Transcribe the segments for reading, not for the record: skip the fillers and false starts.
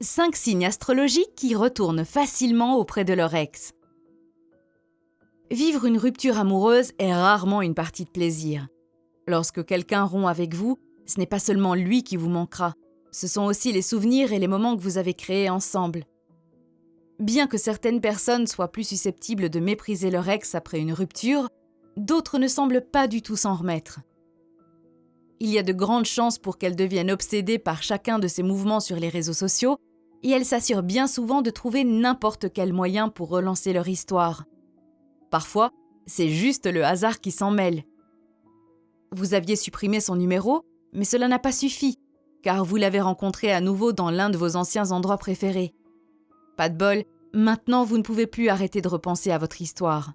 5 signes astrologiques qui retournent facilement auprès de leur ex. Vivre une rupture amoureuse est rarement une partie de plaisir. Lorsque quelqu'un rompt avec vous, ce n'est pas seulement lui qui vous manquera, ce sont aussi les souvenirs et les moments que vous avez créés ensemble. Bien que certaines personnes soient plus susceptibles de mépriser leur ex après une rupture, d'autres ne semblent pas du tout s'en remettre. Il y a de grandes chances pour qu'elles deviennent obsédées par chacun de ses mouvements sur les réseaux sociaux et elles s'assurent bien souvent de trouver n'importe quel moyen pour relancer leur histoire. Parfois, c'est juste le hasard qui s'en mêle. Vous aviez supprimé son numéro, mais cela n'a pas suffi, car vous l'avez rencontré à nouveau dans l'un de vos anciens endroits préférés. Pas de bol, maintenant vous ne pouvez plus arrêter de repenser à votre histoire.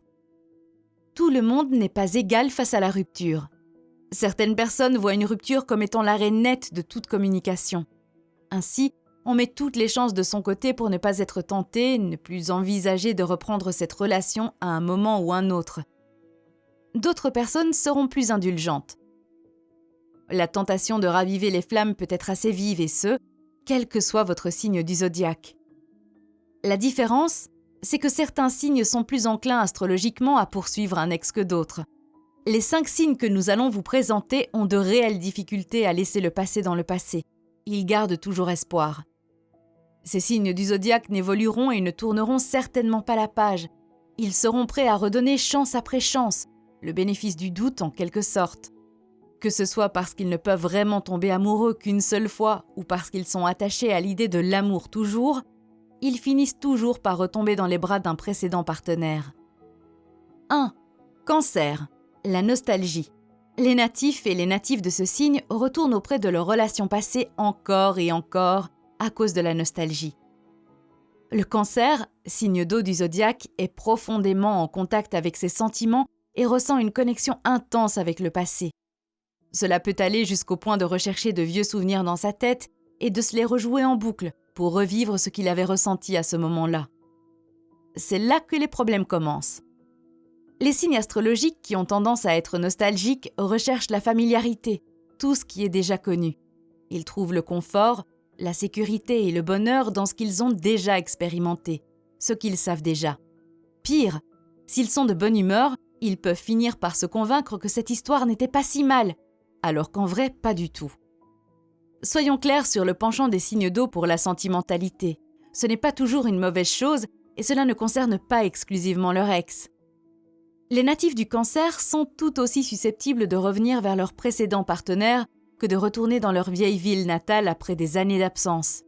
Tout le monde n'est pas égal face à la rupture. Certaines personnes voient une rupture comme étant l'arrêt net de toute communication. Ainsi, on met toutes les chances de son côté pour ne pas être tenté, ne plus envisager de reprendre cette relation à un moment ou un autre. D'autres personnes seront plus indulgentes. La tentation de raviver les flammes peut être assez vive et ce, quel que soit votre signe du zodiaque. La différence, c'est que certains signes sont plus enclins astrologiquement à poursuivre un ex que d'autres. Les 5 signes que nous allons vous présenter ont de réelles difficultés à laisser le passé dans le passé. Ils gardent toujours espoir. Ces signes du zodiaque n'évolueront et ne tourneront certainement pas la page. Ils seront prêts à redonner chance après chance, le bénéfice du doute en quelque sorte. Que ce soit parce qu'ils ne peuvent vraiment tomber amoureux qu'une seule fois ou parce qu'ils sont attachés à l'idée de l'amour toujours, ils finissent toujours par retomber dans les bras d'un précédent partenaire. 1. Cancer. La nostalgie. Les natifs et les natives de ce signe retournent auprès de leurs relations passées encore et encore à cause de la nostalgie. Le cancer, signe d'eau du zodiaque, est profondément en contact avec ses sentiments et ressent une connexion intense avec le passé. Cela peut aller jusqu'au point de rechercher de vieux souvenirs dans sa tête et de se les rejouer en boucle pour revivre ce qu'il avait ressenti à ce moment-là. C'est là que les problèmes commencent. Les signes astrologiques qui ont tendance à être nostalgiques recherchent la familiarité, tout ce qui est déjà connu. Ils trouvent le confort, la sécurité et le bonheur dans ce qu'ils ont déjà expérimenté, ce qu'ils savent déjà. Pire, s'ils sont de bonne humeur, ils peuvent finir par se convaincre que cette histoire n'était pas si mal, alors qu'en vrai, pas du tout. Soyons clairs sur le penchant des signes d'eau pour la sentimentalité. Ce n'est pas toujours une mauvaise chose et cela ne concerne pas exclusivement leur ex. Les natifs du cancer sont tout aussi susceptibles de revenir vers leur précédent partenaire que de retourner dans leur vieille ville natale après des années d'absence.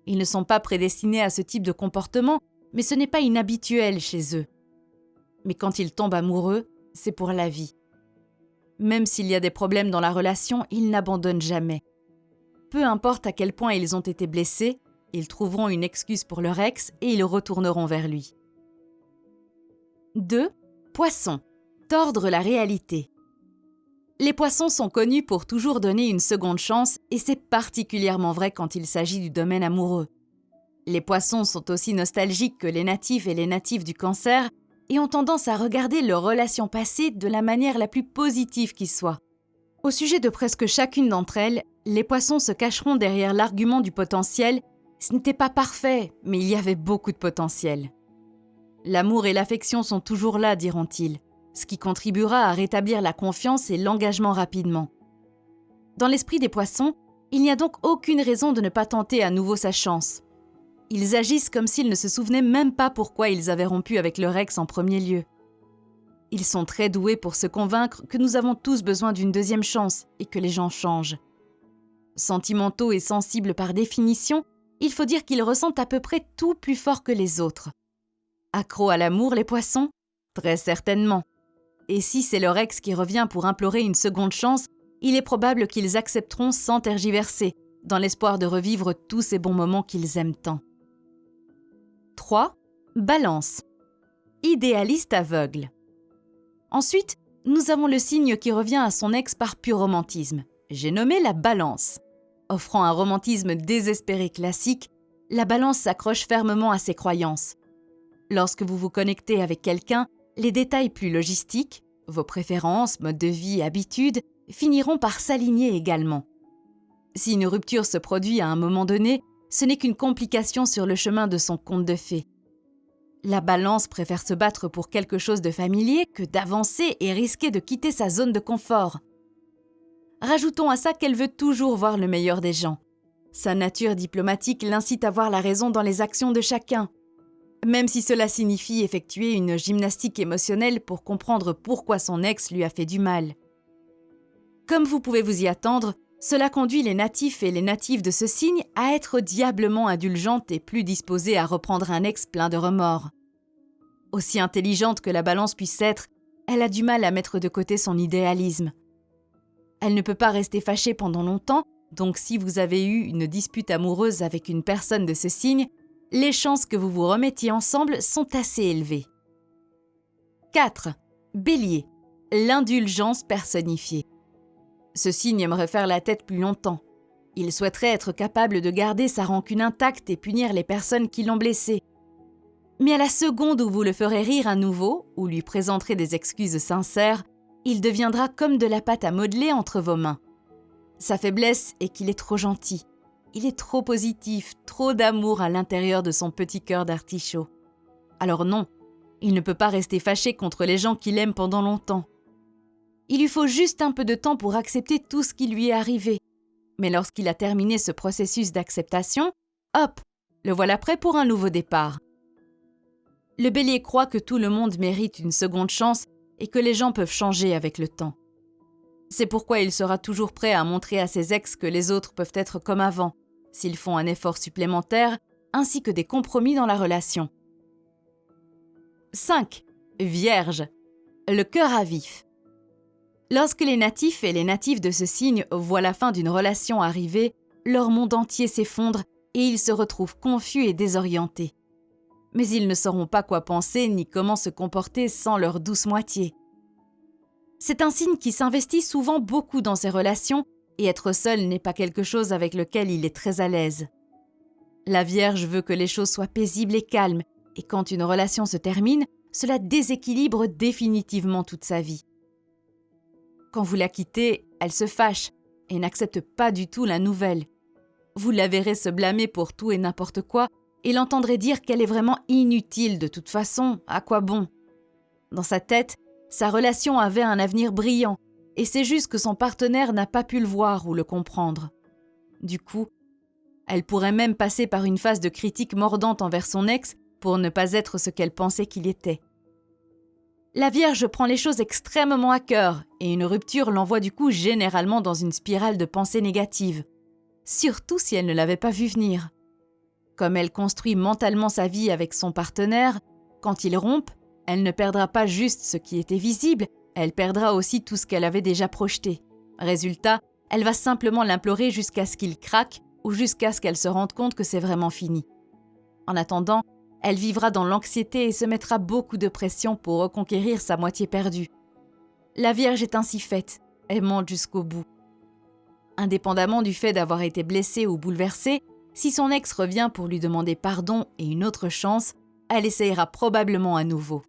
Ils ne sont pas prédestinés à ce type de comportement, mais ce n'est pas inhabituel chez eux. Mais quand ils tombent amoureux, c'est pour la vie. Même s'il y a des problèmes dans la relation, ils n'abandonnent jamais. Peu importe à quel point ils ont été blessés, ils trouveront une excuse pour leur ex et ils retourneront vers lui. 2. Poissons. Tordre la réalité. Les poissons sont connus pour toujours donner une seconde chance et c'est particulièrement vrai quand il s'agit du domaine amoureux. Les poissons sont aussi nostalgiques que les natifs et les natives du cancer et ont tendance à regarder leurs relations passées de la manière la plus positive qui soit. Au sujet de presque chacune d'entre elles, les poissons se cacheront derrière l'argument du potentiel. Ce n'était pas parfait, mais il y avait beaucoup de potentiel. L'amour et l'affection sont toujours là, diront-ils, ce qui contribuera à rétablir la confiance et l'engagement rapidement. Dans l'esprit des poissons, il n'y a donc aucune raison de ne pas tenter à nouveau sa chance. Ils agissent comme s'ils ne se souvenaient même pas pourquoi ils avaient rompu avec leur ex en premier lieu. Ils sont très doués pour se convaincre que nous avons tous besoin d'une deuxième chance et que les gens changent. Sentimentaux et sensibles par définition, il faut dire qu'ils ressentent à peu près tout plus fort que les autres. Accros à l'amour, les poissons ? Très certainement. Et si c'est leur ex qui revient pour implorer une seconde chance, il est probable qu'ils accepteront sans tergiverser, dans l'espoir de revivre tous ces bons moments qu'ils aiment tant. 3. Balance. Idéaliste aveugle. Ensuite, nous avons le signe qui revient à son ex par pur romantisme. J'ai nommé la balance. Offrant un romantisme désespéré classique, la balance s'accroche fermement à ses croyances. Lorsque vous vous connectez avec quelqu'un, les détails plus logistiques, vos préférences, modes de vie, habitudes, finiront par s'aligner également. Si une rupture se produit à un moment donné, ce n'est qu'une complication sur le chemin de son conte de fées. La Balance préfère se battre pour quelque chose de familier que d'avancer et risquer de quitter sa zone de confort. Rajoutons à ça qu'elle veut toujours voir le meilleur des gens. Sa nature diplomatique l'incite à voir la raison dans les actions de chacun, même si cela signifie effectuer une gymnastique émotionnelle pour comprendre pourquoi son ex lui a fait du mal. Comme vous pouvez vous y attendre, cela conduit les natifs et les natives de ce signe à être diablement indulgentes et plus disposées à reprendre un ex plein de remords. Aussi intelligente que la Balance puisse être, elle a du mal à mettre de côté son idéalisme. Elle ne peut pas rester fâchée pendant longtemps, donc si vous avez eu une dispute amoureuse avec une personne de ce signe, les chances que vous vous remettiez ensemble sont assez élevées. 4. Bélier. L'indulgence personnifiée. Ce signe aimerait faire la tête plus longtemps. Il souhaiterait être capable de garder sa rancune intacte et punir les personnes qui l'ont blessé. Mais à la seconde où vous le ferez rire à nouveau, ou lui présenterez des excuses sincères, il deviendra comme de la pâte à modeler entre vos mains. Sa faiblesse est qu'il est trop gentil. Il est trop positif, trop d'amour à l'intérieur de son petit cœur d'artichaut. Alors non, il ne peut pas rester fâché contre les gens qu'il aime pendant longtemps. Il lui faut juste un peu de temps pour accepter tout ce qui lui est arrivé. Mais lorsqu'il a terminé ce processus d'acceptation, hop, le voilà prêt pour un nouveau départ. Le Bélier croit que tout le monde mérite une seconde chance et que les gens peuvent changer avec le temps. C'est pourquoi il sera toujours prêt à montrer à ses ex que les autres peuvent être comme avant, s'ils font un effort supplémentaire, ainsi que des compromis dans la relation. 5. Vierge. Le cœur à vif. Lorsque les natifs et les natives de ce signe voient la fin d'une relation arriver, leur monde entier s'effondre et ils se retrouvent confus et désorientés. Mais ils ne sauront pas quoi penser ni comment se comporter sans leur douce moitié. C'est un signe qui s'investit souvent beaucoup dans ses relations et être seul n'est pas quelque chose avec lequel il est très à l'aise. La Vierge veut que les choses soient paisibles et calmes et quand une relation se termine, cela déséquilibre définitivement toute sa vie. Quand vous la quittez, elle se fâche et n'accepte pas du tout la nouvelle. Vous la verrez se blâmer pour tout et n'importe quoi et l'entendrez dire qu'elle est vraiment inutile de toute façon, à quoi bon? Dans sa tête, sa relation avait un avenir brillant et c'est juste que son partenaire n'a pas pu le voir ou le comprendre. Du coup, elle pourrait même passer par une phase de critique mordante envers son ex pour ne pas être ce qu'elle pensait qu'il était. La Vierge prend les choses extrêmement à cœur et une rupture l'envoie du coup généralement dans une spirale de pensées négatives, surtout si elle ne l'avait pas vu venir. Comme elle construit mentalement sa vie avec son partenaire, quand ils rompent, elle ne perdra pas juste ce qui était visible, elle perdra aussi tout ce qu'elle avait déjà projeté. Résultat, elle va simplement l'implorer jusqu'à ce qu'il craque ou jusqu'à ce qu'elle se rende compte que c'est vraiment fini. En attendant, elle vivra dans l'anxiété et se mettra beaucoup de pression pour reconquérir sa moitié perdue. La Vierge est ainsi faite, aimante jusqu'au bout. Indépendamment du fait d'avoir été blessée ou bouleversée, si son ex revient pour lui demander pardon et une autre chance, elle essayera probablement à nouveau.